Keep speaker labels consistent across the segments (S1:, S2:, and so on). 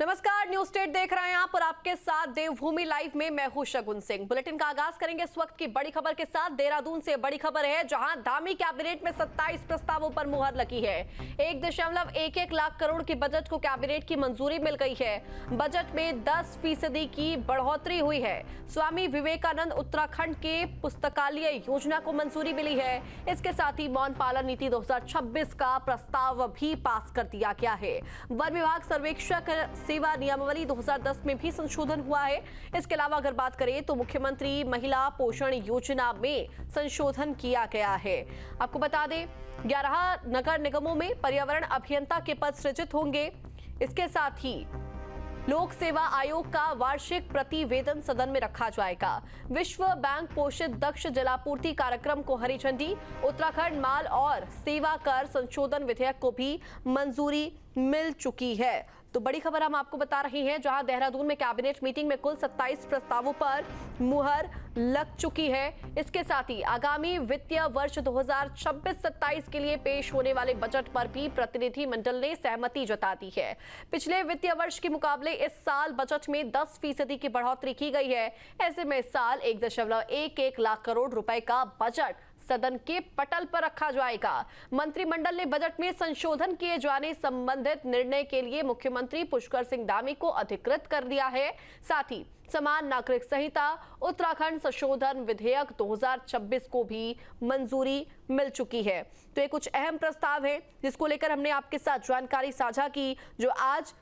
S1: नमस्कार, news state देख रहे हैं आप और आपके साथ देवभूमि लाइव में मैं हूं शगुन सिंह। बुलेटिन का आगाज करेंगे इस वक्त की बड़ी खबर के साथ। देहरादून से बड़ी खबर है, जहां धामी कैबिनेट में 27 प्रस्तावों पर मुहर लगी है। 1.11 लाख करोड़ के बजट को कैबिनेट की मंजूरी मिल गई है। बजट में 10% की बढ़ोतरी हुई है। स्वामी विवेकानंद उत्तराखंड के पुस्तकालय योजना को मंजूरी मिली है। इसके साथ ही मौन पालन नीति 2026 का प्रस्ताव भी पास कर दिया गया है। वन विभाग सर्वेक्षक सेवा नियमावली 2010 में भी संशोधन हुआ है। इसके अलावा अगर बात करें तो मुख्यमंत्री महिला पोषण योजना में संशोधन किया गया है। आपको बता दें, 11 नगर निगमों में पर्यावरण अभियंता के पद सृजित होंगे। इसके साथ ही लोक सेवा आयोग का वार्षिक प्रतिवेदन सदन में रखा जाएगा। विश्व बैंक पोषित दक्ष जलापूर्ति कार्यक्रम को हरी झंडी। उत्तराखंड माल और सेवा कर संशोधन विधेयक को भी मंजूरी मिल चुकी है। तो बड़ी खबर हम आपको बता रही हैं, जहां देहरादून में कैबिनेट मीटिंग में कुल 27 प्रस्तावों पर मुहर लग चुकी है। इसके साथ ही आगामी वित्तीय वर्ष 2026-27 के लिए पेश होने वाले बजट पर भी प्रतिनिधिमंडल ने सहमति जता दी है। पिछले वित्तीय वर्ष के मुकाबले इस साल बजट में 10% की बढ़ोतरी की गई है। ऐसे में इस साल 1.11 लाख करोड़ रुपए का बजट सदन के पटल पर रखा जाएगा। मंत्रिमंडल ने बजट में संशोधन किए जाने संबंधित निर्णय के लिए मुख्यमंत्री पुष्कर सिंह धामी को अधिकृत कर दिया है। साथ ही समान नागरिक संहिता उत्तराखंड संशोधन विधेयक 2026 को भी मंजूरी मिल चुकी है। तो ये कुछ अहम प्रस्ताव है जिसको लेकर हमने आपके साथ जानकारी साझा की, जो आज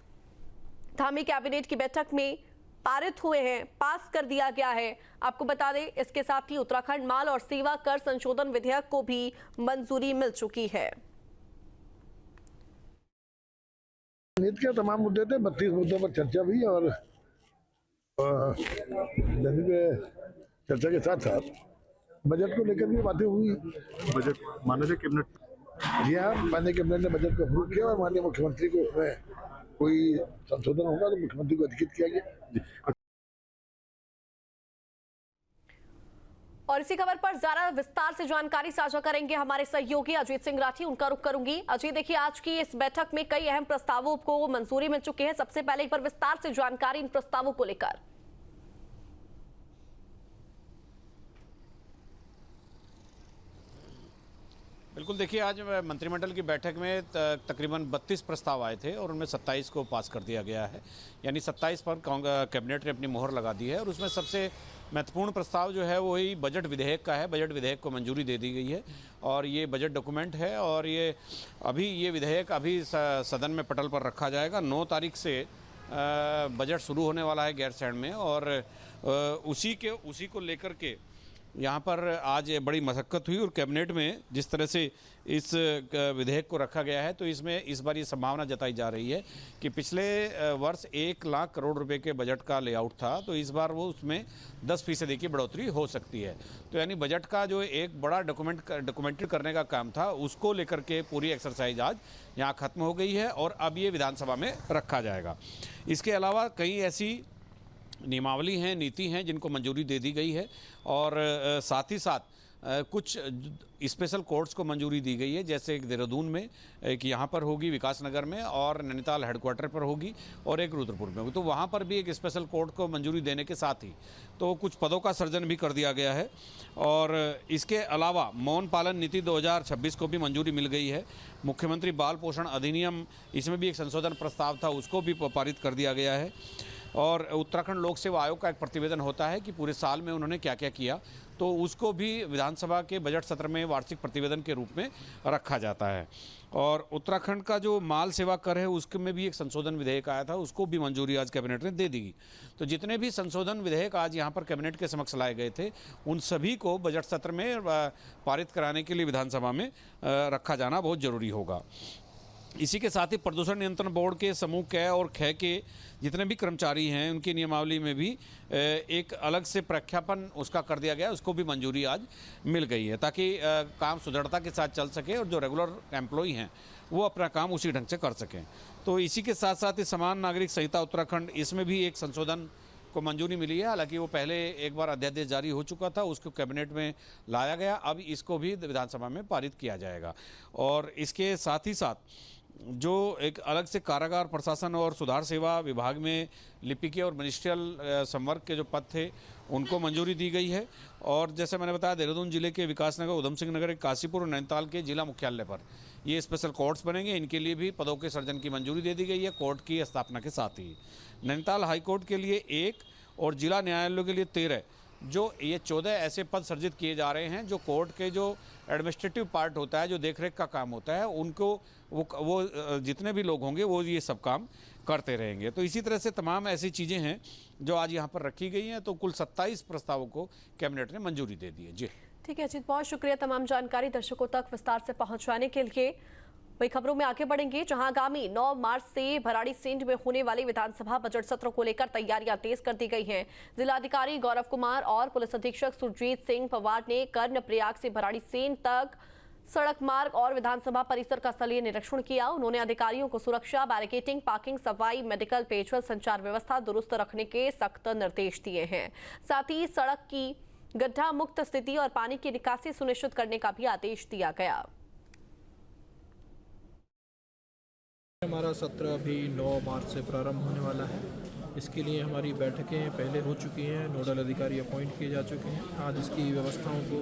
S1: धामी कैबिनेट की बैठक में पारित हुए हैं, पास कर दिया गया है। आपको बता दें, इसके साथ ही उत्तराखंड माल और सेवा कर संशोधन विधेयक को भी मंजूरी मिल चुकी है।
S2: नीति के तमाम मुद्दे थे, 32 मुद्दों पर चर्चा हुई और चर्चा के साथ साथ बजट को लेकर भी बातें हुई।
S3: बजट माननीय कैबिनेट,
S2: जी हाँ, माननीय कैबिनेट ने बजट को अप्रूव किया और माननीय मुख्यमंत्री को उसमें कोई संशोधन होगा तो मुख्यमंत्री को अधिकृत किया गया।
S1: और इसी खबर पर ज्यादा विस्तार से जानकारी साझा करेंगे हमारे सहयोगी अजीत सिंह राठी। उनका रुख करूंगी। अजीत, देखिए, आज की इस बैठक में कई अहम प्रस्तावों को मंजूरी मिल चुकी है। सबसे पहले एक बार विस्तार से जानकारी इन प्रस्तावों को लेकर।
S4: बिल्कुल, देखिए, आज मंत्रिमंडल की बैठक में तकरीबन 32 प्रस्ताव आए थे और उनमें 27 को पास कर दिया गया है। यानी 27 पर कैबिनेट ने अपनी मोहर लगा दी है। और उसमें सबसे महत्वपूर्ण प्रस्ताव जो है वही बजट विधेयक का है। बजट विधेयक को मंजूरी दे दी गई है और ये बजट डॉक्यूमेंट है और ये विधेयक अभी सदन में पटल पर रखा जाएगा। 9 तारीख से बजट शुरू होने वाला है गैरसैंण में और उसी को लेकर के यहाँ पर आज बड़ी मशक्क़त हुई और कैबिनेट में जिस तरह से इस विधेयक को रखा गया है, तो इसमें इस बार ये संभावना जताई जा रही है कि पिछले वर्ष 1 लाख करोड़ रुपए के बजट का लेआउट था, तो इस बार वो उसमें 10% की बढ़ोतरी हो सकती है। तो यानी बजट का जो एक बड़ा डॉक्यूमेंटेड करने का काम था, उसको लेकर के पूरी एक्सरसाइज आज यहाँ ख़त्म हो गई है और अब ये विधानसभा में रखा जाएगा। इसके अलावा कई ऐसी नियमावली हैं, नीति हैं जिनको मंजूरी दे दी गई है और साथ ही साथ कुछ स्पेशल कोर्ट्स को मंजूरी दी गई है। जैसे एक देहरादून में, एक यहाँ पर होगी विकासनगर में और नैनीताल हेडक्वार्टर पर होगी और एक रुद्रपुर में होगी। तो वहाँ पर भी एक स्पेशल कोर्ट को मंजूरी देने के साथ ही तो कुछ पदों का सृजन भी कर दिया गया है। और इसके अलावा मौन पालन नीति 2026 को भी मंजूरी मिल गई है। मुख्यमंत्री बाल पोषण अधिनियम, इसमें भी एक संशोधन प्रस्ताव था, उसको भी पारित कर दिया गया है। और उत्तराखंड लोक सेवा आयोग का एक प्रतिवेदन होता है कि पूरे साल में उन्होंने क्या क्या किया, तो उसको भी विधानसभा के बजट सत्र में वार्षिक प्रतिवेदन के रूप में रखा जाता है। और उत्तराखंड का जो माल सेवा कर है उसके में भी एक संशोधन विधेयक आया था, उसको भी मंजूरी आज कैबिनेट ने दे दी। तो जितने भी संशोधन विधेयक आज यहाँ पर कैबिनेट के समक्ष लाए गए थे, उन सभी को बजट सत्र में पारित कराने के लिए विधानसभा में रखा जाना बहुत ज़रूरी होगा। इसी के साथ ही प्रदूषण नियंत्रण बोर्ड के समूह क और ख के जितने भी कर्मचारी हैं, उनकी नियमावली में भी एक अलग से प्रख्यापन उसका कर दिया गया, उसको भी मंजूरी आज मिल गई है, ताकि काम सुदृढ़ता के साथ चल सके और जो रेगुलर एम्प्लॉई हैं वो अपना काम उसी ढंग से कर सकें। तो इसी के साथ साथ ही समान नागरिक संहिता उत्तराखंड, इसमें भी एक संशोधन को मंजूरी मिली है। हालांकि वो पहले एक बार अध्यादेश जारी हो चुका था, उसको कैबिनेट में लाया गया, अब इसको भी विधानसभा में पारित किया जाएगा। और इसके साथ ही साथ जो एक अलग से कारागार प्रशासन और सुधार सेवा विभाग में लिपिकीय और मिनिस्ट्रियल संवर्ग के जो पद थे उनको मंजूरी दी गई है। और जैसे मैंने बताया, देहरादून जिले के विकासनगर, उधम सिंह नगर, काशीपुर और नैनीताल के जिला मुख्यालय पर ये स्पेशल कोर्ट्स बनेंगे। इनके लिए भी पदों के सृजन की मंजूरी दे दी गई है कोर्ट की स्थापना के साथ ही। नैनीताल हाईकोर्ट के लिए 1 और जिला न्यायालयों के लिए 13, जो ये 14 ऐसे पद सृजित किए जा रहे हैं जो कोर्ट के जो एडमिनिस्ट्रेटिव पार्ट होता है, जो देखरेख का काम होता है, उनको वो जितने भी लोग होंगे वो ये सब काम करते रहेंगे। तो इसी तरह से तमाम ऐसी चीज़ें हैं जो आज यहाँ पर रखी गई हैं। तो कुल 27 प्रस्तावों को कैबिनेट ने मंजूरी दे दी है। जी
S1: ठीक है अजीत, बहुत शुक्रिया तमाम जानकारी दर्शकों तक विस्तार से पहुंचाने के लिए। वही खबरों में आगे बढ़ेंगे, जहां आगामी 9 मार्च से भराड़ीसेंध में होने वाले विधानसभा बजट सत्र को लेकर तैयारियां तेज कर दी गई हैं। जिलाधिकारी गौरव कुमार और पुलिस अधीक्षक सुरजीत सिंह पवार ने कर्णप्रयाग से भराड़ीसेंध तक सड़क मार्ग और विधानसभा परिसर का स्थलीय निरीक्षण किया। उन्होंने अधिकारियों को सुरक्षा, बैरिकेटिंग, पार्किंग, सफाई, मेडिकल, पेयजल, संचार व्यवस्था दुरुस्त रखने के सख्त निर्देश दिए हैं। साथ ही सड़क की गड्ढा मुक्त स्थिति और पानी की निकासी सुनिश्चित करने का भी आदेश दिया गया।
S5: हमारा सत्र अभी 9 मार्च से प्रारंभ होने वाला है। इसके लिए हमारी बैठकें पहले हो चुकी हैं, नोडल अधिकारी अपॉइंट किए जा चुके हैं। आज इसकी व्यवस्थाओं को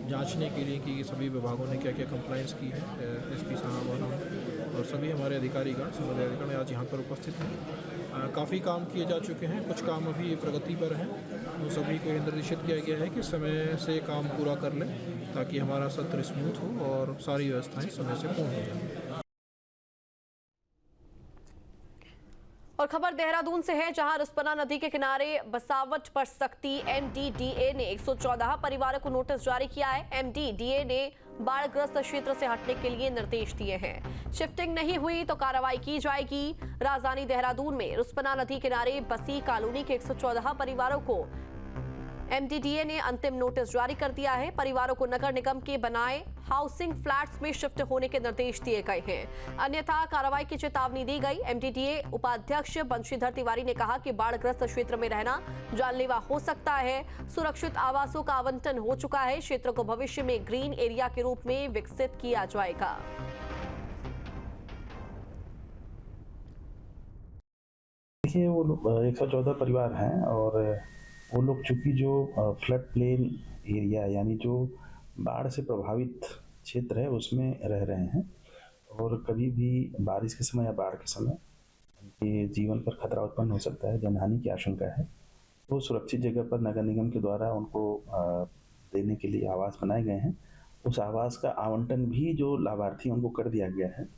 S5: जांचने के लिए कि सभी विभागों ने क्या क्या कंप्लायंस की है, एसपी साहब और सभी हमारे अधिकारीगण, संबंधित अधिकारी आज यहाँ पर उपस्थित हैं। काफ़ी काम किए जा चुके हैं, कुछ काम अभी प्रगति पर हैं। तो सभी को निर्देशित किया गया है कि समय से काम पूरा कर लें ताकि हमारा सत्र स्मूथ हो और सारी व्यवस्थाएँ समय से पूर्ण हो जाएँ।
S1: और खबर देहरादून से है, जहां रिस्पना नदी के किनारे बसावट पर सख्ती। एमडीडीए ने 114 परिवारों को नोटिस जारी किया है। एमडीडीए ने बाढ़ग्रस्त क्षेत्र से हटने के लिए निर्देश दिए हैं। शिफ्टिंग नहीं हुई तो कार्रवाई की जाएगी। राजधानी देहरादून में रिस्पना नदी किनारे बसी कॉलोनी के 114 परिवारों को एमडीडीए ने अंतिम नोटिस जारी कर दिया है। परिवारों को नगर निगम के बनाए हाउसिंग फ्लैट्स में शिफ्ट होने के निर्देश दिए गए हैं, अन्यथा कार्रवाई की चेतावनी दी गई। एमडीडीए उपाध्यक्ष बंशीधर तिवारी ने कहा कि बाढ़ग्रस्त क्षेत्र में रहना जानलेवा हो सकता है। सुरक्षित आवासों का आवंटन हो चुका है। क्षेत्र को भविष्य में ग्रीन एरिया के रूप में विकसित किया जाएगा।
S6: देखिए, वो 114 परिवार हैं और वो लोग चूँकि जो फ्लड प्लेन एरिया यानी जो बाढ़ से प्रभावित क्षेत्र है उसमें रह रहे हैं और कभी भी बारिश के समय या बाढ़ के समय उनके जीवन पर खतरा उत्पन्न हो सकता है, जनहानि की आशंका है। तो सुरक्षित जगह पर नगर निगम के द्वारा उनको देने के लिए आवास बनाए गए हैं। उस आवास का आवंटन भी जो लाभार्थी उनको कर दिया गया है।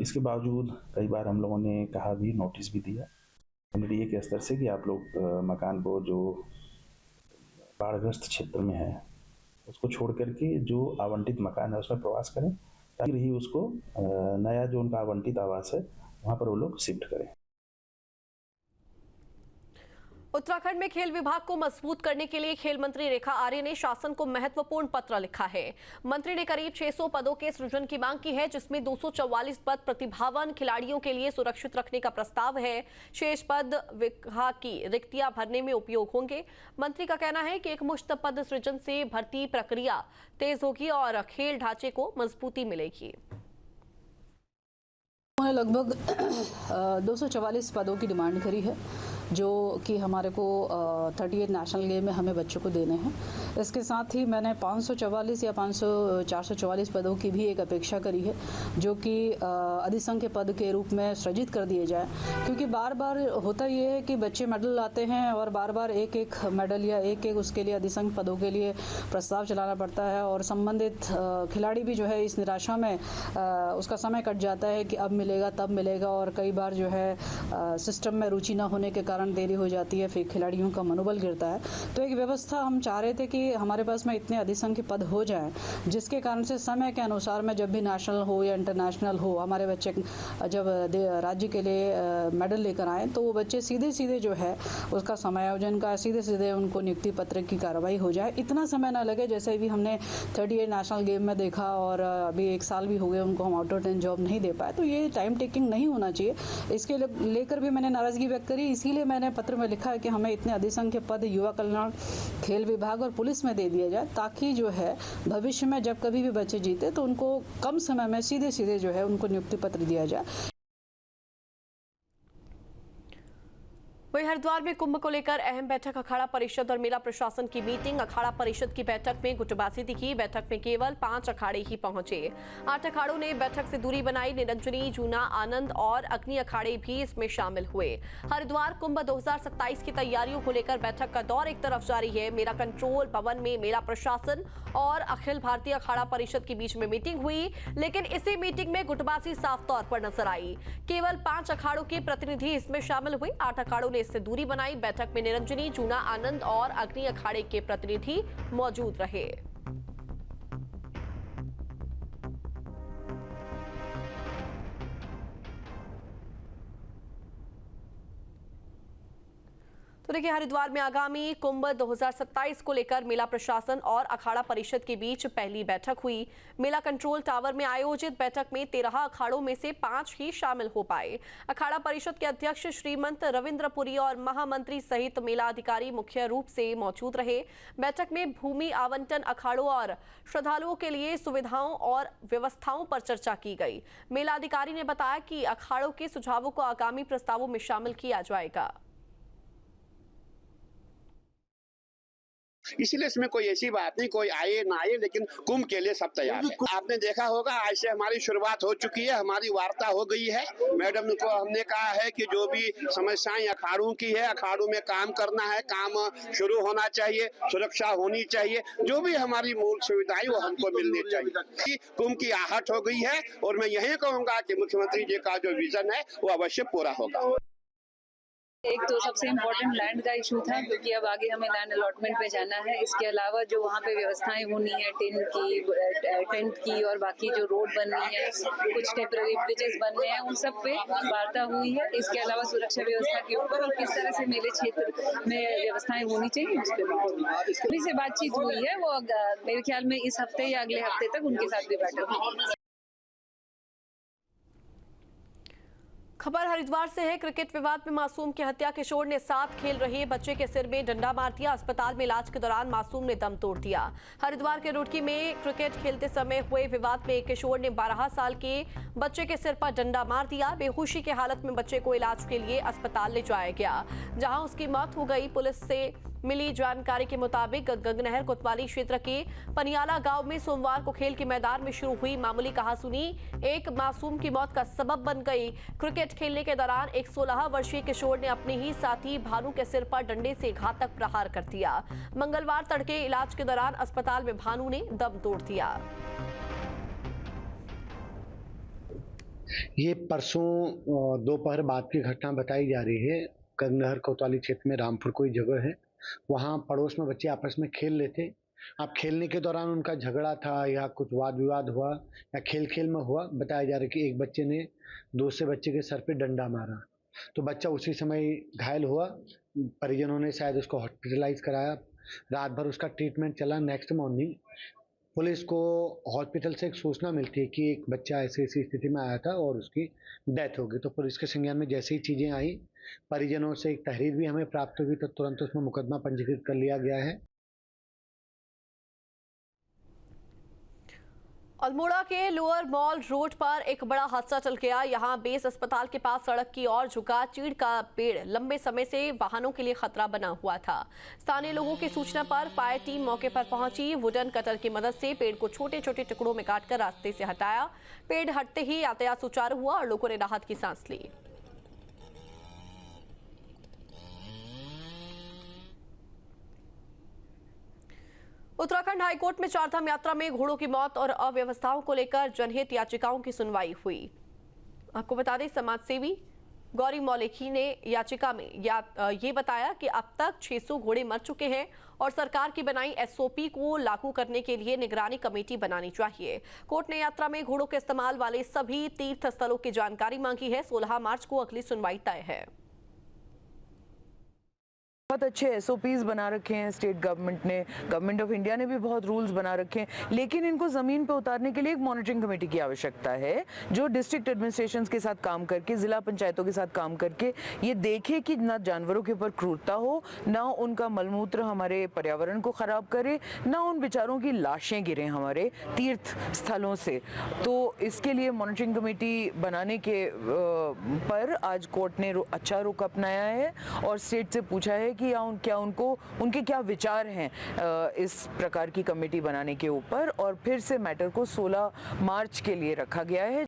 S6: इसके बावजूद कई बार हम लोगों ने कहा भी, नोटिस भी दिया एमडीडीए के स्तर से कि आप लोग मकान को जो बाढ़ग्रस्त क्षेत्र में है उसको छोड़ करके जो आवंटित मकान है उसमें प्रवास करें, ताकि ही उसको नया जो उनका आवंटित आवास है वहाँ पर वो लोग शिफ्ट करें।
S1: उत्तराखंड में खेल विभाग को मजबूत करने के लिए खेल मंत्री रेखा आर्य ने शासन को महत्वपूर्ण पत्र लिखा है। मंत्री ने करीब 600 पदों के सृजन की मांग की है, जिसमें 244 पद प्रतिभावान खिलाड़ियों के लिए सुरक्षित रखने का प्रस्ताव है। शेष पद विभाग की रिक्तियां भरने में उपयोग होंगे। मंत्री का कहना है कि एकमुश्त पद सृजन से भर्ती प्रक्रिया तेज होगी और खेल ढांचे को मजबूती मिलेगी।
S7: लगभग 244 पदों की डिमांड करी है, जो कि हमारे को 38 नेशनल गेम में हमें बच्चों को देने हैं। इसके साथ ही मैंने 544 या 444 पदों की भी एक अपेक्षा करी है, जो कि अधिसंख्य पद के रूप में सृजित कर दिए जाए, क्योंकि बार बार होता ये है कि बच्चे मेडल लाते हैं और बार बार एक एक मेडल या एक एक उसके लिए अधिसंख्य पदों के लिए प्रस्ताव चलाना पड़ता है और संबंधित खिलाड़ी भी जो है इस निराशा में उसका समय कट जाता है कि अब मिलेगा तब मिलेगा, और कई बार जो है सिस्टम में रुचि न होने के कारण देरी हो जाती है, फिर खिलाड़ियों का मनोबल गिरता है। तो एक व्यवस्था हम चाह रहे थे कि हमारे पास में इतने अधिसंख्य पद हो जाएं, जिसके कारण से समय के अनुसार में जब भी नेशनल हो या इंटरनेशनल हो, हमारे बच्चे जब राज्य के लिए मेडल लेकर आए तो वो बच्चे सीधे सीधे जो है उसका समायोजन का सीधे सीधे उनको नियुक्ति पत्र की कार्रवाई हो जाए, इतना समय ना लगे। जैसे भी हमने 38 नेशनल गेम में देखा और अभी 1 साल भी हो गए उनको हम आउट ऑफ 10 जॉब नहीं दे पाए, तो ये टाइम टेकिंग नहीं होना चाहिए। इसके लेकर भी मैंने नाराजगी व्यक्त करी। इसीलिए इसीलिए मैंने पत्र में लिखा है कि हमें इतने अधिसंख्य पद युवा कल्याण, खेल विभाग और पुलिस में दे दिया जाए, ताकि जो है भविष्य में जब कभी भी बच्चे जीते तो उनको कम समय में सीधे सीधे जो है उनको नियुक्ति पत्र दिया जाए।
S1: वहीं हरिद्वार में कुंभ को लेकर अहम बैठक, अखाड़ा परिषद और मेला प्रशासन की मीटिंग। अखाड़ा परिषद की बैठक में गुटबाजी दिखी। बैठक में केवल 5 अखाड़े ही पहुंचे। 8 अखाड़ों ने बैठक से दूरी बनाई। निरंजनी, जूना, आनंद और अग्नि अखाड़े भी इसमें शामिल हुए। हरिद्वार कुंभ 2027 की तैयारियों को लेकर बैठक का दौर एक तरफ जारी है। मेला कंट्रोल भवन में मेला प्रशासन और अखिल भारतीय अखाड़ा परिषद के बीच में मीटिंग हुई, लेकिन इसी मीटिंग में गुटबाजी साफ तौर पर नजर आई। केवल 5 अखाड़ों के प्रतिनिधि इसमें शामिल हुए। 8 अखाड़ों ने इससे दूरी बनाई। बैठक में निरंजनी, जूना, आनंद और अग्नि अखाड़े के प्रतिनिधि मौजूद रहे। तो देखिए, हरिद्वार में आगामी कुंभ 2027 को लेकर मेला प्रशासन और अखाड़ा परिषद के बीच पहली बैठक हुई। मेला कंट्रोल टावर में आयोजित बैठक में 13 अखाड़ों में से 5 ही शामिल हो पाए। अखाड़ा परिषद के अध्यक्ष श्रीमंत रविंद्रपुरी और महामंत्री सहित मेला अधिकारी मुख्य रूप से मौजूद रहे। बैठक में भूमि आवंटन, अखाड़ों और श्रद्धालुओं के लिए सुविधाओं और व्यवस्थाओं पर चर्चा की गई। मेला अधिकारी ने बताया कि अखाड़ों के सुझावों को आगामी प्रस्तावों में शामिल किया जाएगा।
S8: इसलिए इसमें कोई ऐसी बात नहीं, कोई आए ना आए, लेकिन कुंभ के लिए सब तैयार है। आपने देखा होगा, आज से हमारी शुरुआत हो चुकी है, हमारी वार्ता हो गई है। मैडम को हमने कहा है कि जो भी समस्याएं अखाड़ों की है, अखाड़ों में काम करना है, काम शुरू होना चाहिए, सुरक्षा होनी चाहिए, जो भी हमारी मूल सुविधाएं वो हमको मिलनी चाहिए। कुंभ की आहट हो गई है और मैं यही कहूँगा कि मुख्यमंत्री जी का जो विजन है वो अवश्य पूरा होगा।
S9: एक तो सबसे इम्पोर्टेंट लैंड का इशू था, क्योंकि अब आगे हमें लैंड अलॉटमेंट पे जाना है। इसके अलावा जो वहाँ पे व्यवस्थाएं होनी है, टेंट की और बाकी जो रोड बननी है, कुछ टेम्पररी ब्रिजेस बनने हैं, उन सब पे वार्ता हुई है। इसके अलावा सुरक्षा व्यवस्था के ऊपर और किस तरह से मेले क्षेत्र में व्यवस्थाएं होनी चाहिए उस पर भी से बातचीत हुई है। वो मेरे ख्याल में इस हफ्ते या अगले हफ्ते तक उनके साथ भी बैठक होगी।
S1: खबर हरिद्वार से है। क्रिकेट विवाद में मासूम की हत्या। किशोर ने साथ खेल रहे बच्चे के सिर में डंडा मार दिया। अस्पताल में इलाज के दौरान मासूम ने दम तोड़ दिया। हरिद्वार के रुड़की में क्रिकेट खेलते समय हुए विवाद में एक किशोर ने 12 साल के बच्चे के सिर पर डंडा मार दिया। बेहोशी की हालत में बच्चे को इलाज के लिए अस्पताल ले जाया गया, जहां उसकी मौत हो गई। पुलिस से मिली जानकारी के मुताबिक गंगनहर कोतवाली क्षेत्र के पनियाला गांव में सोमवार को खेल के मैदान में शुरू हुई मामूली कहासुनी एक मासूम की मौत का सबब बन गई। क्रिकेट खेलने के दौरान एक 16 वर्षीय किशोर ने अपने ही साथी भानु के सिर पर डंडे से घातक प्रहार कर दिया। मंगलवार तड़के इलाज के दौरान अस्पताल में भानु ने दम तोड़ दिया।
S10: ये परसों दोपहर बाद की घटना बताई जा रही है। गंगनहर कोतवाली क्षेत्र में रामपुर कोई जगह है, वहाँ पड़ोस में बच्चे आपस में खेल रहे थे। अब खेलने के दौरान उनका झगड़ा था या कुछ वाद विवाद हुआ या खेल खेल में हुआ। बताया जा रहा है कि एक बच्चे ने दूसरे बच्चे के सर पे डंडा मारा, तो बच्चा उसी समय घायल हुआ। परिजनों ने शायद उसको हॉस्पिटलाइज कराया। रात भर उसका ट्रीटमेंट चला। नेक्स्ट मॉर्निंग पुलिस को हॉस्पिटल से एक सूचना मिलती है कि एक बच्चा ऐसी स्थिति में आया था और उसकी डेथ हो गई। तो पुलिस के संज्ञान में जैसे ही चीज़ें आई, परिजनों से एक तहरीर भी हमें प्राप्त हुई, तो तुरंत उसमें मुकदमा पंजीकृत कर लिया गया है।
S1: अल्मोड़ा के लोअर मॉल रोड पर एक बड़ा हादसा चल गया। यहां बेस अस्पताल के पास सड़क की ओर झुका चीड़ का पेड़ लंबे समय से वाहनों के लिए खतरा बना हुआ था। स्थानीय लोगों की सूचना पर फायर टीम मौके पर पहुंची। वुडन कटर की मदद से पेड़ को छोटे छोटे टुकड़ों में काटकर रास्ते से हटाया। पेड़ हटते ही यातायात सुचारू हुआ और लोगों ने राहत की सांस ली। उत्तराखंड हाईकोर्ट में चारधाम यात्रा में घोड़ों की मौत और अव्यवस्थाओं को लेकर जनहित याचिकाओं की सुनवाई हुई। आपको बता दें, समाजसेवी गौरी मौलेखी ने याचिका में ये बताया कि अब तक 600 घोड़े मर चुके हैं और सरकार की बनाई एसओपी को लागू करने के लिए निगरानी कमेटी बनानी चाहिए। कोर्ट ने यात्रा में घोड़ों के इस्तेमाल वाले सभी तीर्थ स्थलों की जानकारी मांगी है। 16 मार्च को अगली सुनवाई तय है।
S11: बहुत अच्छे SOPs बना रखे हैं स्टेट गवर्नमेंट ने, गवर्नमेंट ऑफ इंडिया ने भी बहुत रूल्स बना रखे हैं, लेकिन इनको ज़मीन पे उतारने के लिए एक मॉनिटरिंग कमेटी की आवश्यकता है जो डिस्ट्रिक्ट एडमिनिस्ट्रेशंस के साथ काम करके, ज़िला पंचायतों के साथ काम करके ये देखे कि ना जानवरों के ऊपर क्रूरता हो, ना उनका मलमूत्र हमारे पर्यावरण को ख़राब करे, ना उन बेचारों की लाशें गिरें हमारे तीर्थ स्थलों से। तो इसके लिए मॉनिटरिंग कमेटी बनाने के पर आज कोर्ट ने अच्छा रुख अपनाया है और स्टेट से पूछा है कि उनके क्या विचार हैं इस प्रकार की कमेटी बनाने के ऊपर, और फिर से मैटर को 16 मार्च के लिए रखा गया है।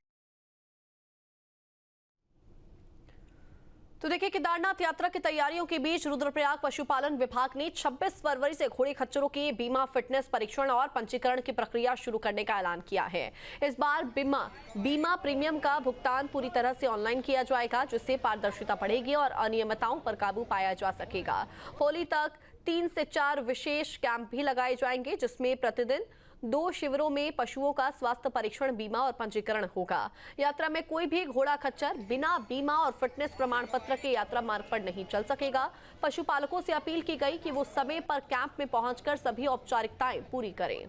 S1: तो देखिए, केदारनाथ यात्रा की तैयारियों के बीच रुद्रप्रयाग पशुपालन विभाग ने 26 फरवरी से घोड़े खच्चरों के बीमा फिटनेस परीक्षण और पंजीकरण की प्रक्रिया शुरू करने का ऐलान किया है। इस बार बीमा प्रीमियम का भुगतान पूरी तरह से ऑनलाइन किया जाएगा, जिससे पारदर्शिता बढ़ेगी और अनियमितताओं पर काबू पाया जा सकेगा। होली तक 3 से 4 विशेष कैंप भी लगाए जाएंगे, जिसमें प्रतिदिन 2 शिविरों में पशुओं का स्वास्थ्य परीक्षण, बीमा और पंजीकरण होगा। यात्रा में कोई भी घोड़ा खच्चर बिना बीमा और फिटनेस प्रमाण पत्र के यात्रा मार्ग पर नहीं चल सकेगा। पशुपालकों से अपील की गई कि वो समय पर कैंप में पहुंचकर सभी औपचारिकताएं पूरी करें।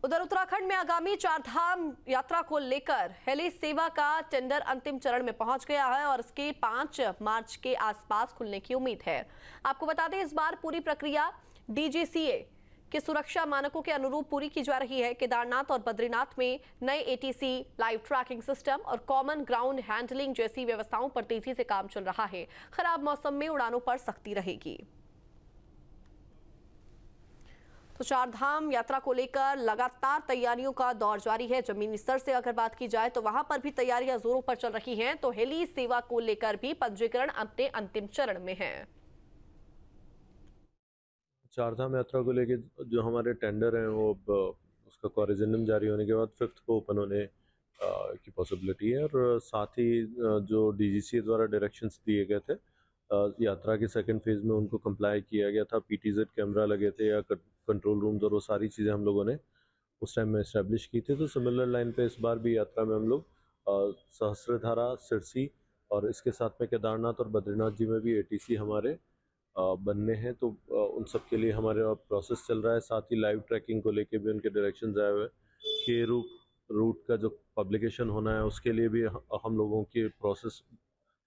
S1: उधर उत्तराखंड में आगामी 4 धाम यात्रा को लेकर हेली सेवा का टेंडर अंतिम चरण में पहुंच गया है और इसके 5 मार्च के आसपास खुलने की उम्मीद है। आपको बता दें, इस बार पूरी प्रक्रिया DGCA के सुरक्षा मानकों के अनुरूप पूरी की जा रही है। केदारनाथ और बद्रीनाथ में नए ATC, लाइव ट्रैकिंग सिस्टम और कॉमन ग्राउंड हैंडलिंग जैसी व्यवस्थाओं पर तेजी से काम चल रहा है। खराब मौसम में उड़ानों पर सख्ती रहेगी। तो 4 धाम यात्रा को लेकर लगातार तैयारियों का दौर जारी है। जमीनी स्तर से अगर बात की जाए तो वहां पर भी तैयारियां जोरों पर चल रही हैं। तो हेली सेवा को लेकर भी पंजीकरण अपने अंतिम चरण में है।
S12: 4 धाम यात्रा को लेकर जो हमारे टेंडर हैं वो उसका कोरिजेंडम जारी होने के बाद 5th को ओपन होने की पॉसिबिलिटी है। और साथ ही जो DGCA द्वारा डायरेक्शंस दिए गए थे यात्रा के सेकंड फेज में उनको कंप्लाई किया गया था। PTZ कैमरा लगे थे या कंट्रोल रूम्स और वो सारी चीज़ें हम लोगों ने उस टाइम में इस्टेब्लिश की थी। तो सिमिलर लाइन पे इस बार भी यात्रा में हम लोग सहस्त्रधारा, सिरसी और इसके साथ में केदारनाथ और बद्रीनाथ जी में भी ATC हमारे बनने हैं। तो उन सब के लिए हमारे प्रोसेस चल रहा है। साथ ही लाइव ट्रैकिंग को लेके भी उनके डायरेक्शन आए हुए के रूट का जो पब्लिकेशन होना है उसके लिए भी हम लोगों की प्रोसेस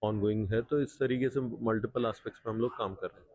S12: ऑनगोइंग है। तो इस तरीके से मल्टीपल एस्पेक्ट्स पे हम लोग काम कर रहे हैं।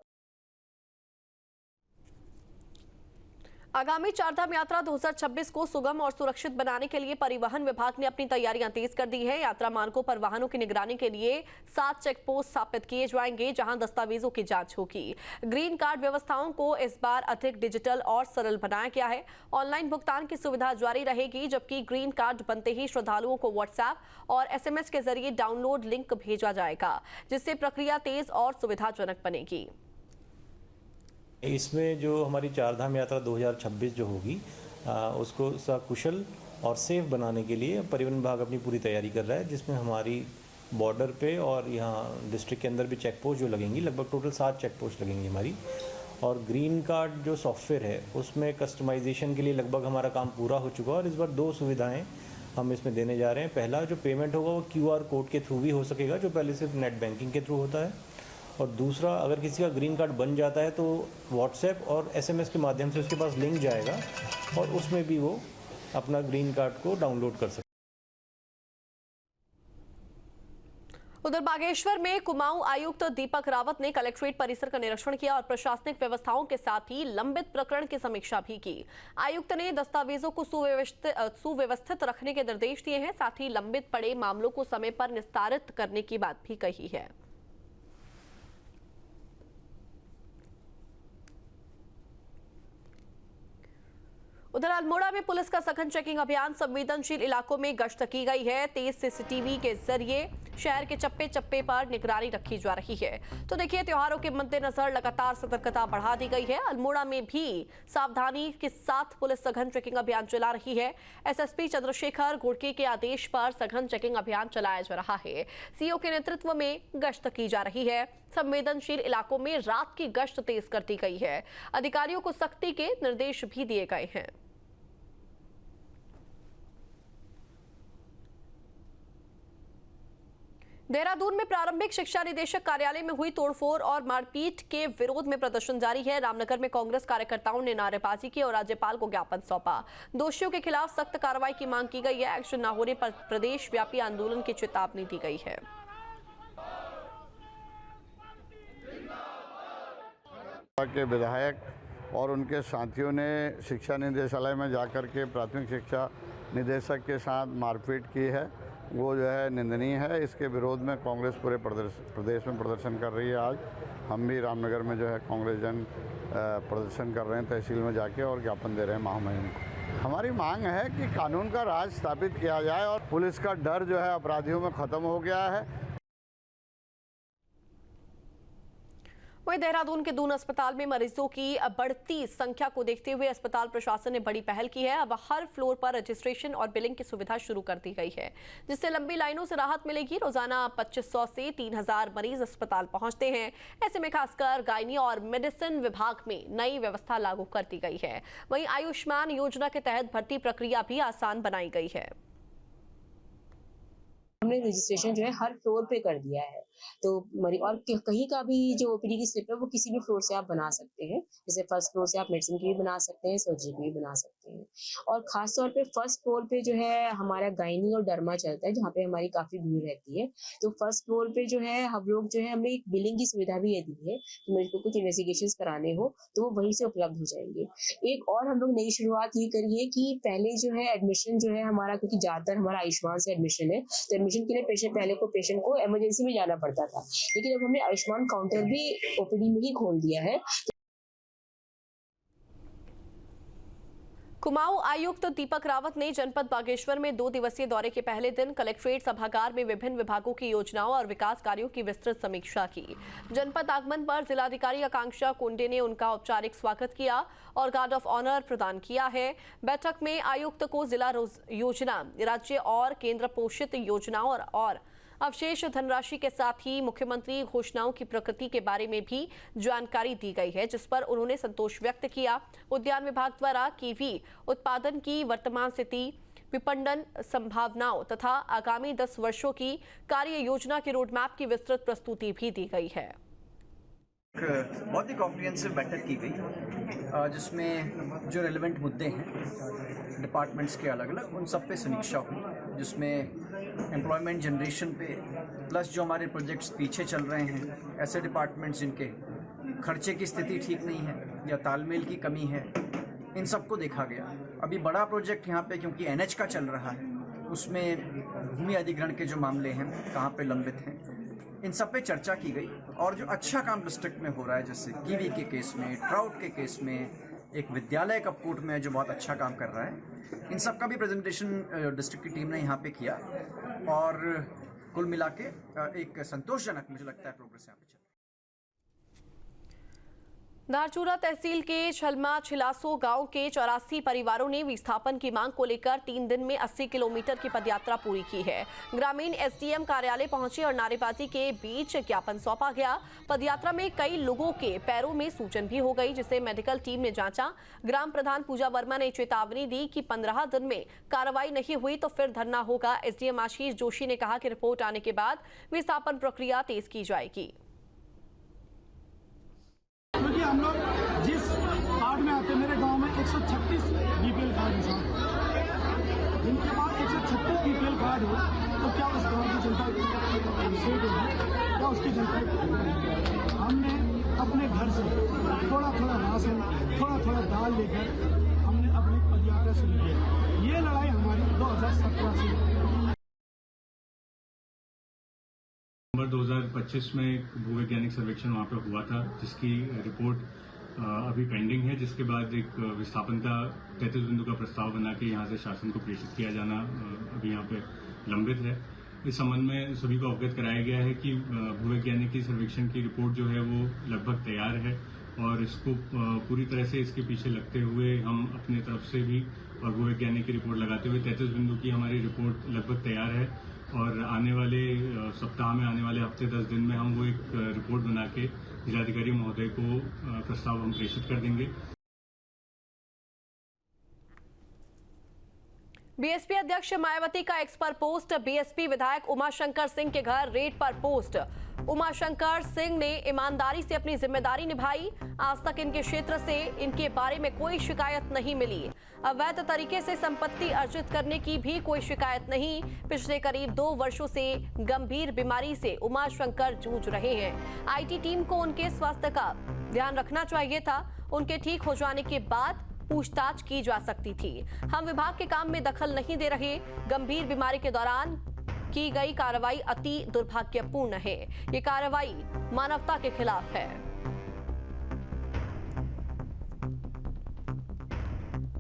S1: आगामी 4 धाम यात्रा 2026 को सुगम और सुरक्षित बनाने के लिए परिवहन विभाग ने अपनी तैयारियां तेज कर दी है। यात्रा मार्गों पर वाहनों की निगरानी के लिए 7 चेक पोस्ट स्थापित किए जाएंगे, जहां दस्तावेजों की जांच होगी। ग्रीन कार्ड व्यवस्थाओं को इस बार अधिक डिजिटल और सरल बनाया गया है। ऑनलाइन भुगतान की सुविधा जारी रहेगी, जबकि ग्रीन कार्ड बनते ही श्रद्धालुओं को WhatsApp और SMS के जरिए डाउनलोड लिंक भेजा जाएगा, जिससे प्रक्रिया तेज और सुविधाजनक बनेगी।
S13: इसमें जो हमारी 4 धाम यात्रा 2026 जो होगी उसको सकुशल और सेफ बनाने के लिए परिवहन विभाग अपनी पूरी तैयारी कर रहा है, जिसमें हमारी बॉर्डर पे और यहाँ डिस्ट्रिक्ट के अंदर भी चेक पोस्ट जो लगेंगी, लगभग टोटल 7 चेक पोस्ट लगेंगी हमारी। और ग्रीन कार्ड जो सॉफ्टवेयर है उसमें कस्टमाइजेशन के लिए लगभग हमारा काम पूरा हो चुका है और इस बार 2 सुविधाएँ हम इसमें देने जा रहे हैं। पहला जो पेमेंट होगा वो QR कोड के थ्रू भी हो सकेगा, जो पहले सिर्फ नेट बैंकिंग के थ्रू होता है। और दूसरा, अगर किसी का ग्रीन कार्ड बन जाता है तो WhatsApp और SMS के माध्यम से उसके पास लिंक जाएगा और उसमें भी वो अपना ग्रीन कार्ड को डाउनलोड कर सकते हैं।
S1: उधर बागेश्वर में कुमाऊं आयुक्त दीपक रावत ने कलेक्ट्रेट परिसर का निरीक्षण किया और प्रशासनिक व्यवस्थाओं के साथ ही लंबित प्रकरण की समीक्षा भी की। आयुक्त ने दस्तावेजों को सुव्यवस्थित रखने के निर्देश दिए हैं, साथ ही लंबित पड़े मामलों को समय पर निस्तारित करने की बात भी कही है। उधर अल्मोड़ा में पुलिस का सघन चेकिंग अभियान संवेदनशील इलाकों में गश्त की गई है। तेज CCTV के जरिए शहर के चप्पे चप्पे पर निगरानी रखी जा रही है। तो देखिए, त्योहारों के मद्देनजर लगातार सतर्कता बढ़ा दी गई है। अल्मोड़ा में भी सावधानी के साथ पुलिस सघन चेकिंग अभियान चला रही है। SSP चंद्रशेखर घोड़के के आदेश पर सघन चेकिंग अभियान चलाया जा रहा है। CO के नेतृत्व में गश्त की जा रही है। संवेदनशील इलाकों में रात की गश्त तेज कर दी गई है। अधिकारियों को सख्ती के निर्देश भी दिए गए हैं। देहरादून में प्रारंभिक शिक्षा निदेशक कार्यालय में हुई तोड़फोड़ और मारपीट के विरोध में प्रदर्शन जारी है। रामनगर में कांग्रेस कार्यकर्ताओं ने नारेबाजी की और राज्यपाल को ज्ञापन सौंपा। दोषियों के खिलाफ सख्त कार्रवाई की मांग की गई है। एक्शन न होने पर प्रदेश व्यापी आंदोलन की चेतावनी दी गई है।
S14: के विधायक और उनके साथियों ने शिक्षा निदेशालय में जाकर के प्राथमिक शिक्षा निदेशक के साथ मारपीट की है, वो जो है निंदनीय है। इसके विरोध में कांग्रेस पूरे प्रदेश में प्रदर्शन कर रही है। आज हम भी रामनगर में जो है कांग्रेस जन प्रदर्शन कर रहे हैं, तहसील में जाके और ज्ञापन दे रहे हैं महामहिम को। हमारी मांग है कि कानून का राज स्थापित किया जाए और पुलिस का डर जो है अपराधियों में ख़त्म हो गया है।
S1: वहीं देहरादून के दून अस्पताल में मरीजों की बढ़ती संख्या को देखते हुए अस्पताल प्रशासन ने बड़ी पहल की है। अब हर फ्लोर पर रजिस्ट्रेशन और बिलिंग की सुविधा शुरू कर दी गई है, जिससे लंबी लाइनों से राहत मिलेगी। रोजाना 2500 से 3000 मरीज अस्पताल पहुंचते हैं। ऐसे में खासकर गायनी और मेडिसिन विभाग में नई व्यवस्था लागू कर दी गई है। वहीं आयुष्मान योजना के तहत भर्ती प्रक्रिया भी आसान बनाई गई है।
S15: हमने रजिस्ट्रेशन जो है हर फ्लोर पे कर दिया है, तो और कहीं का भी जो ओपीडी की स्लिप है वो किसी भी फ्लोर से आप बना सकते हैं। जैसे फर्स्ट फ्लोर से आप मेडिसिन की भी बना सकते हैं, सर्जरी की भी बना सकते हैं। और खास तौर पे फर्स्ट फ्लोर पे जो है हमारा गायनी और डर्मा चलता है, जहाँ पे हमारी काफी भीड़ रहती है। तो फर्स्ट फ्लोर पे जो है हम लोग जो है हमने एक बिलिंग की सुविधा भी ये दी है कि मेरे को कुछ इन्वेस्टिगेशन कराने हो तो वो वहीं से उपलब्ध हो जाएंगे। एक और हम लोग नई शुरुआत ये करी है कि पहले जो है एडमिशन जो है हमारा, क्योंकि ज्यादातर हमारा आयुष्मान से एडमिशन है, तो एडमिशन के लिए पेशेंट को इमरजेंसी में जाना पड़ता था, लेकिन अब हमने आयुष्मान काउंटर भी ओपीडी में ही खोल दिया है।
S1: कुमाऊं आयुक्त दीपक रावत ने जनपद बागेश्वर में 2 दिवसीय दौरे के पहले दिन कलेक्ट्रेट सभागार में विभिन्न विभागों की योजनाओं और विकास कार्यों की विस्तृत समीक्षा की। जनपद आगमन पर जिलाधिकारी आकांक्षा कुंडे ने उनका औपचारिक स्वागत किया और गार्ड ऑफ ऑनर प्रदान किया है। बैठक में आयुक्त को जिला योजना, राज्य और केंद्र पोषित योजनाओं और अवशेष धनराशि के साथ ही मुख्यमंत्री घोषणाओं की प्रकृति के बारे में भी जानकारी दी गई है, जिस पर उन्होंने संतोष व्यक्त किया। उद्यान विभाग द्वारा कीवी उत्पादन की वर्तमान स्थिति, विपणन संभावनाओं तथा आगामी 10 वर्षों की कार्य योजना के रोडमैप की विस्तृत प्रस्तुति भी दी गई है।
S16: बहुत ही कॉम्प्रिहेंसिव बैठक की गई, जिसमें जो रेलेवेंट मुद्दे हैं डिपार्टमेंट्स के अलग अलग, उन सब पे समीक्षा हुई, जिसमें एम्प्लॉयमेंट जनरेशन पे प्लस जो हमारे प्रोजेक्ट्स पीछे चल रहे हैं, ऐसे डिपार्टमेंट्स जिनके खर्चे की स्थिति ठीक नहीं है या तालमेल की कमी है, इन सबको देखा गया। अभी बड़ा प्रोजेक्ट यहाँ पे क्योंकि NH का चल रहा है, उसमें भूमि अधिग्रहण के जो मामले हैं कहाँ पे लंबित हैं, इन सब पे चर्चा की गई। और जो अच्छा काम डिस्ट्रिक्ट में हो रहा है, जैसे कीवी के केस में, ट्राउट के केस में, एक विद्यालय कपकोट में जो बहुत अच्छा काम कर रहा है, इन सब का भी प्रेजेंटेशन डिस्ट्रिक्ट की टीम ने यहाँ पे किया और कुल मिला के एक संतोषजनक मुझे लगता है प्रोग्रेस यहाँ पे चल।
S1: धारचूला तहसील के छलमा छिलासो गांव के 84 परिवारों ने विस्थापन की मांग को लेकर 3 दिन में 80 किलोमीटर की पदयात्रा पूरी की है। ग्रामीण SDM कार्यालय पहुंचे और नारेबाजी के बीच ज्ञापन सौंपा गया। पदयात्रा में कई लोगों के पैरों में सूजन भी हो गई, जिसे मेडिकल टीम ने जांचा। ग्राम प्रधान पूजा वर्मा ने चेतावनी दी कि 15 दिन में कार्रवाई नहीं हुई तो फिर धरना होगा। SDM आशीष जोशी ने कहा कि रिपोर्ट आने के बाद विस्थापन प्रक्रिया तेज की जाएगी।
S17: क्योंकि हम लोग जिस कार्ड में आते हैं, मेरे गांव में 136 BPL कार्ड है साहब, जिनके पास 136 BPL कार्ड हो तो क्या उस गांव की जनता क्या उसकी जनता। हमने अपने घर से थोड़ा थोड़ा राशन, थोड़ा थोड़ा दाल लेकर हमने अपनी पदयात्रा शुरू की। ये लड़ाई हमारी 2017 से
S18: 2025 में एक भूवैज्ञानिक सर्वेक्षण वहाँ पे हुआ था, जिसकी रिपोर्ट अभी पेंडिंग है, जिसके बाद एक विस्थापन का 33 बिंदु का प्रस्ताव बना के यहाँ से शासन को प्रेषित किया जाना अभी यहाँ पे लंबित है। इस संबंध में सभी को अवगत कराया गया है कि भूवैज्ञानिक सर्वेक्षण की रिपोर्ट जो है वो लगभग तैयार है और इसको पूरी तरह से इसके पीछे लगते हुए हम अपनी तरफ से भी और भूवैज्ञानिक की रिपोर्ट लगाते हुए 33 बिंदु की हमारी रिपोर्ट लगभग तैयार है और आने वाले सप्ताह में, आने वाले हफ्ते 10 दिन में हम वो एक रिपोर्ट बना के जिलाधिकारी महोदय को प्रस्ताव हम प्रेषित कर देंगे।
S1: बीएसपी अध्यक्ष मायावती का एक्स पर पोस्ट। बीएसपी विधायक उमाशंकर सिंह के घर रेड पर पोस्ट। उमाशंकर सिंह ने ईमानदारी से अपनी जिम्मेदारी निभाई। आज तक इनके क्षेत्र से इनके बारे में कोई शिकायत नहीं मिली। अवैध तरीके से संपत्ति अर्जित करने की भी कोई शिकायत नहीं। पिछले करीब 2 वर्षों से गंभीर बीमारी से उमाशंकर जूझ रहे हैं। आईटी टीम को उनके स्वास्थ्य का ध्यान रखना चाहिए था। उनके ठीक हो जाने के बाद पूछताछ की जा सकती थी। हम विभाग के काम में दखल नहीं दे रहे। गंभीर बीमारी के दौरान की गई कार्रवाई अति दुर्भाग्यपूर्ण है। ये कार्रवाई मानवता के खिलाफ है।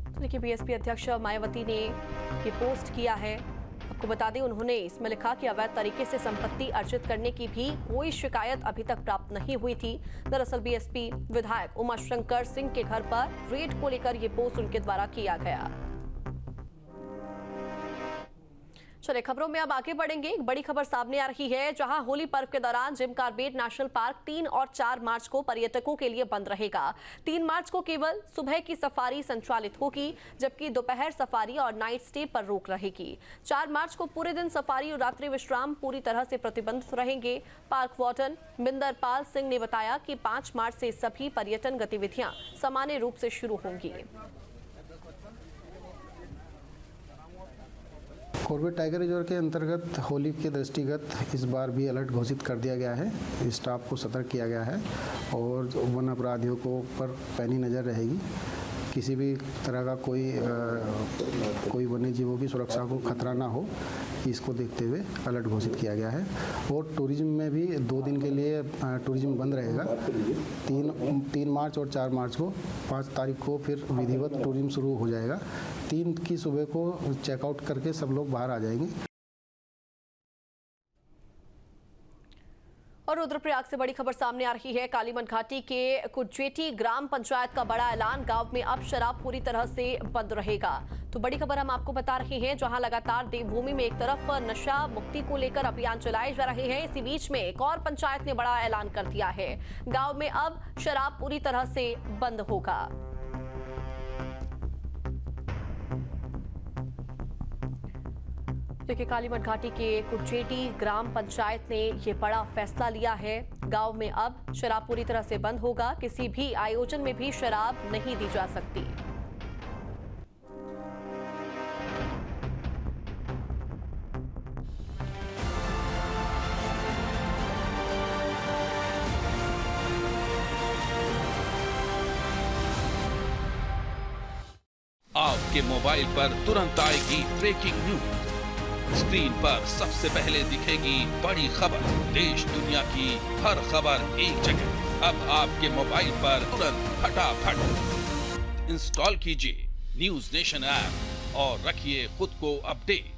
S1: तो देखिए, बीएसपी अध्यक्ष मायावती ने ये पोस्ट किया है। आपको बता दें, उन्होंने इसमें लिखा कि अवैध तरीके से संपत्ति अर्जित करने की भी कोई शिकायत अभी तक प्राप्त नहीं हुई थी। दरअसल बीएसपी विधायक उमाशंकर सिंह के घर पर रेड को लेकर ये पोस्ट उनके द्वारा किया गया। चलिए, खबरों में अब आगे बढ़ेंगे। एक बड़ी खबर सामने आ रही है, जहां होली पर्व के दौरान जिम कॉर्बेट नेशनल पार्क 3 और 4 मार्च को पर्यटकों के लिए बंद रहेगा। 3 मार्च को केवल सुबह की सफारी संचालित होगी, जबकि दोपहर सफारी और नाइट स्टे पर रोक रहेगी। 4 मार्च को पूरे दिन सफारी और रात्रि विश्राम पूरी तरह से प्रतिबंधित रहेंगे। पार्क वार्डन मिंदरपाल सिंह ने बताया कि 5 मार्च से सभी पर्यटन गतिविधियां सामान्य रूप से शुरू होंगी।
S19: कॉर्बेट टाइगर रिजर्व के अंतर्गत होली के दृष्टिगत इस बार भी अलर्ट घोषित कर दिया गया है। स्टाफ को सतर्क किया गया है और वन अपराधियों को पर पैनी नज़र रहेगी। किसी भी तरह का कोई वन्य जीवों की सुरक्षा को खतरा ना हो, इसको देखते हुए अलर्ट घोषित किया गया है। और टूरिज्म में भी 2 दिन के लिए टूरिज्म बंद रहेगा। 3 मार्च और 4 मार्च को, 5 तारीख को फिर विधिवत टूरिज्म शुरू हो जाएगा। 3 की सुबह को चेकआउट करके सब लोग बाहर आ जाएंगे।
S1: और रुद्रप्रयाग से बड़ी खबर सामने आ रही है। कालीमन घाटी के कुजेटी ग्राम पंचायत का बड़ा ऐलान, गांव में अब शराब पूरी तरह से बंद रहेगा। तो बड़ी खबर हम आपको बता रहे हैं, जहां लगातार देवभूमि में एक तरफ नशा मुक्ति को लेकर अभियान चलाए जा रहे हैं, इसी बीच में एक और पंचायत ने बड़ा ऐलान कर दिया है। गाँव में अब शराब पूरी तरह से बंद होगा। देखिए, कालीमन घाटी के कुजेटी ग्राम पंचायत ने ये बड़ा फैसला लिया है। गांव में अब शराब पूरी तरह से बंद होगा। किसी भी आयोजन में भी शराब नहीं दी जा सकती।
S20: आपके मोबाइल पर तुरंत आएगी ब्रेकिंग न्यूज। स्क्रीन पर सबसे पहले दिखेगी बड़ी खबर। देश दुनिया की हर खबर एक जगह। अब आपके मोबाइल पर तुरंत फटाफट इंस्टॉल कीजिए न्यूज़ नेशन ऐप और रखिए खुद को अपडेट।